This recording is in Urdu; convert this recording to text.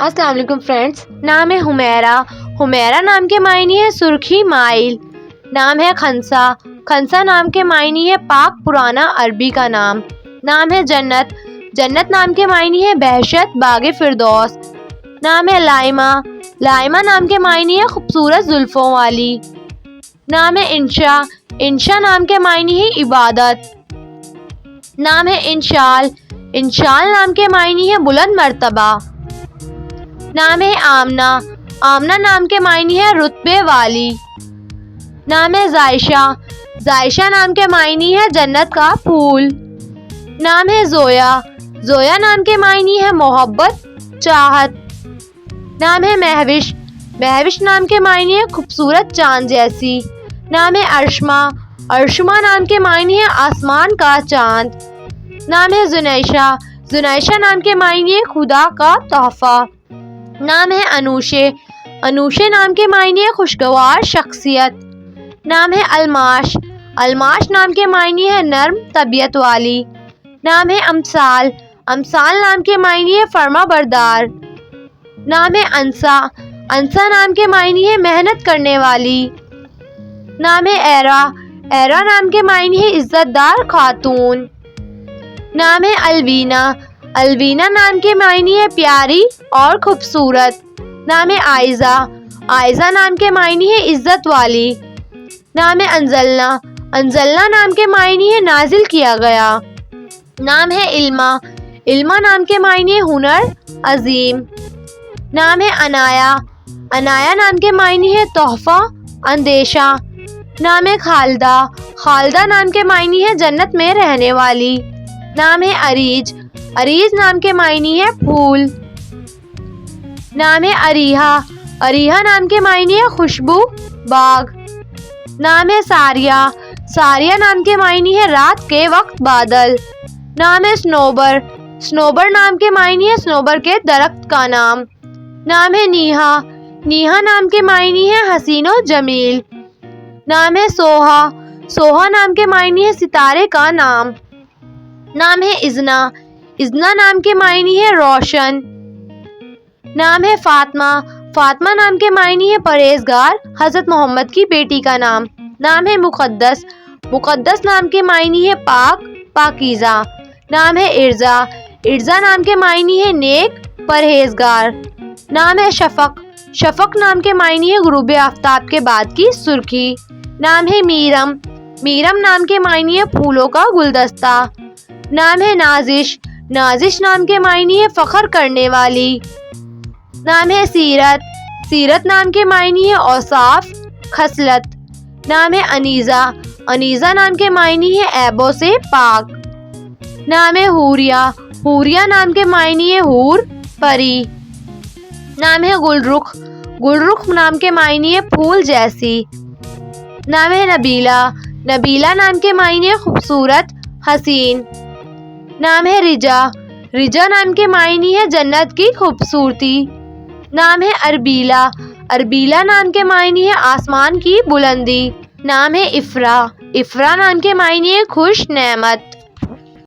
السلام علیکم فرینڈس. نام ہے حمیرہ. حمیرہ نام کے معنی ہے سرخی مائل. نام ہے خنسا. خنسا نام کے معنی ہے پاک پرانا عربی کا نام. نام ہے جنت. جنت نام کے معنی ہے بہشت باغ فردوس. نام ہے لائمہ. لائمہ نام کے معنی ہے خوبصورت زلفوں والی. نام ہے انشا. انشا نام کے معنی ہے عبادت. نام ہے انشال. انشال نام کے معنی ہے بلند مرتبہ. نام ہے آمنہ. آمنہ نام کے معنی ہے رتبے والی. نام ہے زائشہ. زائشہ نام کے معنی ہے جنت کا پھول. نام ہے زویا. زویا نام کے معنی ہے محبت چاہت. نام ہے مہوش. مہوش نام کے معنی ہے خوبصورت چاند جیسی. نام ہے ارشمہ. ارشمہ نام کے معنی ہے آسمان کا چاند. نام ہے زنیشہ. زنیشہ نام کے معنی ہے خدا کا تحفہ. نام ہے انوشے. انوشے نام کے معنی ہے خوشگوار شخصیت. نام ہے الماش. الماش نام کے معنی ہے نرم طبیعت والی. نام ہے امثال. امثال نام کے معنی ہے فرما بردار. نام ہے انسا. انسا نام کے معنی ہے محنت کرنے والی. نام ہے ایرا. ایرا نام کے معنی ہے عزت دار خاتون. نام ہے الوینا. الوینا نام کے معنی ہے پیاری اور خوبصورت. نام ہے آئزہ. آئزہ نام کے معنی ہے عزت والی. نام ہے انزلنا. انزلنا نام کے معنی ہے نازل کیا گیا. نام ہے علما. علما نام کے معنی ہے ہنر عظیم. نام ہے انایا. انایا نام کے معنی ہے تحفہ اندیشہ. نام ہے خالدہ. خالدہ نام کے معنی ہے جنت میں رہنے والی. نام ہے اریج. اریج نام کے معنی ہے پھول. نام ہے اریحہ. اریحہ نام کے معنی ہے خوشبو باغ. نام ہے ساریہ. ساریہ نام کے معنی ہے رات کے وقت بادل. نام ہے سنوبر. سنوبر نام کے معنی ہے سنوبر کے درخت کا نام. نام ہے نیہا. نیہا نام کے معنی ہے حسین و جمیل. نام ہے سوہا. سوہا نام کے معنی ہے ستارے کا نام. نام ہے اذنا. اذنا نام کے معنی ہے روشن. نام ہے فاطمہ. فاطمہ نام کے معنی ہے پرہیزگار حضرت محمد کی بیٹی کا نام. نام ہے مقدس. مقدس نام کے معنی ہے پاک پاکیزہ. نام ہے ارزا. ارزا نام کے معنی ہے نیک پرہیزگار. نام ہے شفق. شفق نام کے معنی ہے غروب آفتاب کے بعد کی سرخی. نام ہے میرم. میرم نام کے معنی ہے پھولوں کا گلدستہ. نام ہے نازش. نازش نام کے معنی ہے فخر کرنے والی. نام ہے سیرت. سیرت نام کے معنی ہے اوصاف خصلت. نام ہے انیزہ. انیزہ نام کے معنی ہے عیبوں سے پاک. نام ہے حوریہ. حوریہ نام کے معنی ہے حور پری. نام ہے گلرخ. گلرخ نام کے معنی ہے پھول جیسی. نام ہے نبیلہ. نبیلہ نام کے معنی ہے خوبصورت حسین. نام ہے رجا. رجا نام کے معنی ہے جنت کی خوبصورتی. نام ہے اربیلا. اربیلا نام کے معنی ہے آسمان کی بلندی. نام ہے افرا. افرا نام کے معنی ہے خوش نعمت.